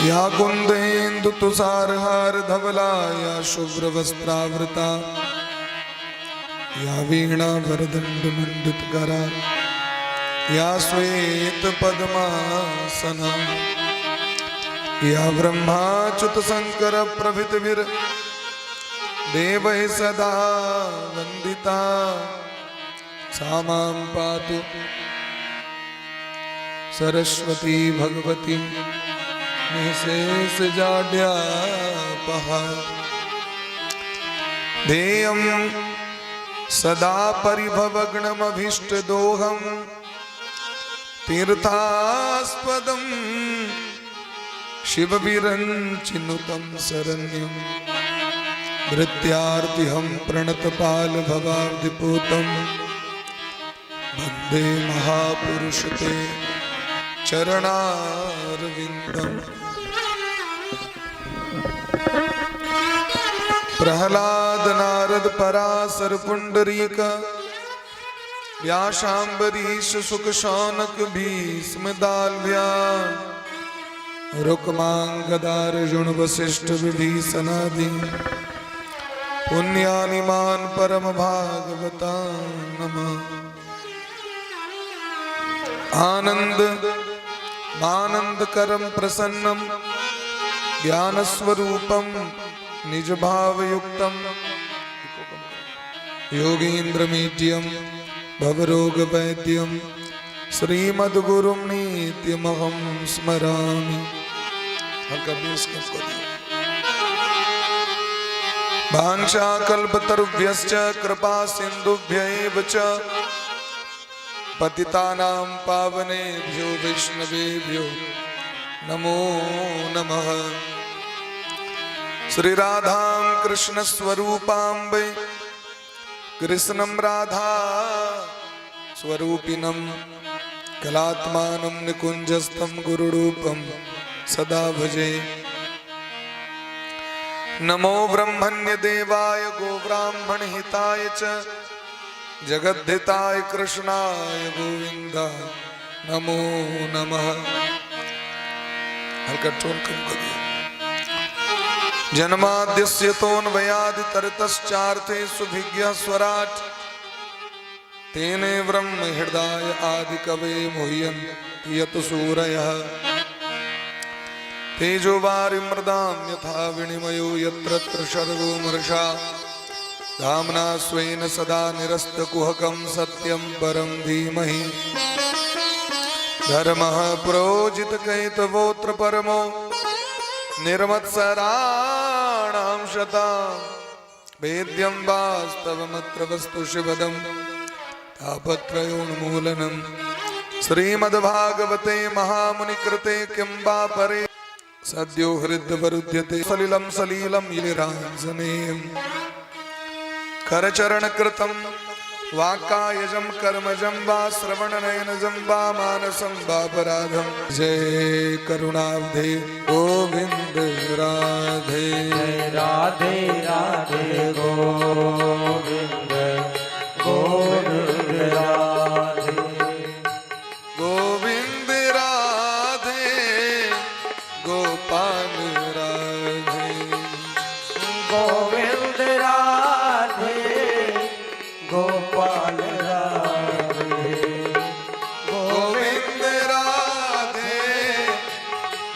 या कुंदेन्दु तुषारहार धवला या शुभ्र वस्त्रावृता या वीणा वरदंड मंडित करा या श्वेत पद्मासना या ब्रह्माच्युत शंकर प्रभृतिभिर देवैः सदा वंदिता सा मां पातु सरस्वती भगवती निःशेष जाड्यापहा ध्येयं सदा परिभवग्नमभीष्टदोहं तीर्थास्पदं शिवविरञ्चिनुतं शरण्यं भृत्यार्तिहं प्रणतपालभवाब्धिपूतं वन्दे महापुरुषते चरणारविन्दम्। प्रहलाद नारद पराशर पुंडरीक व्यासांबरीश सुख शौनक भीष्म दाल्भ्या रुक्मांगदार्जुन वसिष्ठ विभीषणादि पुण्यानि मान परम भागवता नमः। आनंद आनंद करम प्रसन्नम ज्ञान स्वरूपम निज भाव युक्तम योगींद्र मीड्यम भवरोग वैद्यम श्रीमद्गुरुं नित्यमहं स्मरामि। वाञ्छाकल्पतरुभ्यश्च कृपा सिन्धुभ्यैव च पतितानां पावनेभ्यो वैष्णवेभ्यो नमो नमः। श्री राधां कृष्ण स्वरूपां वै कृष्णं राधा स्वरूपिणं कलात्मानं निकुञ्जस्थं गुरुरूपं सदा भजे। नमो ब्रह्मण्य देवाय गोब्राह्मणहिताय च जगद्धिताय कृष्णाय गोविंदाय नमो नमः। हल्का टोन कम करिए। जन्माद्यस्य तोन्वयादितरतश्चार्थे सुभिज्ञः स्वराट् तेने ब्रह्म हृदय आदि कवे मुह्यन्ति यत् सूरयः तेजो वारिमृदां यथा विनिमयो यत्र सर्गो मर्षा धाम्ना स्वेन सदा निरस्तकुहकं सत्यं परं धीमहि धर्मः प्रोजितकैतवोऽत्र परमो निर्मत्सराणां शतां वेद्यं वास्तवमत्र वस्तु शिवदं तापत्रयोन्मूलनं श्रीमद्भागवते महामुनिकृते किं वा परे सद्यो हृद्यवरुध्यते सलिलं सलीलं गिरिराञ्जनेयम् करचरण कृतं वाक्कायजं कर्मजं वा श्रवणनयनजं वा मानसं वापराधं जय करुणाब्धे गोविंद राधे राधे राधे गोविंद गोविंद राधे गोविंद राधे गोपाल राधे गोविंद राधे गोपाल राधे गोविंद राधे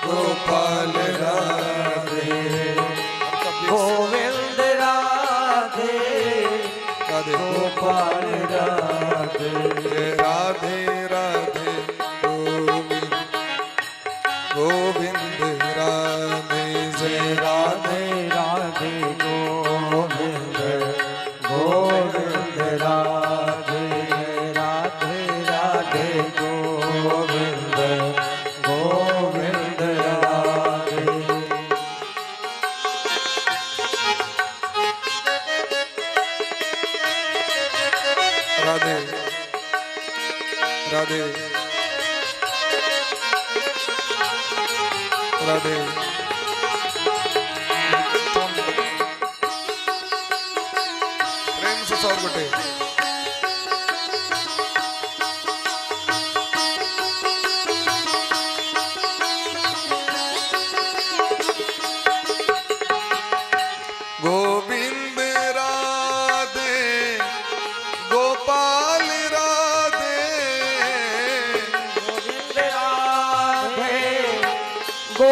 गोपाल राधे गोविंद राधे राधे गोपाल राधे राधे राधे गोविंद गोविंद राधे जय राधे राधे गोविंद गोविंद राधे राधे राधे गोविंद गोविंद राधे राधे राधे राधे प्रेम से सौर बटे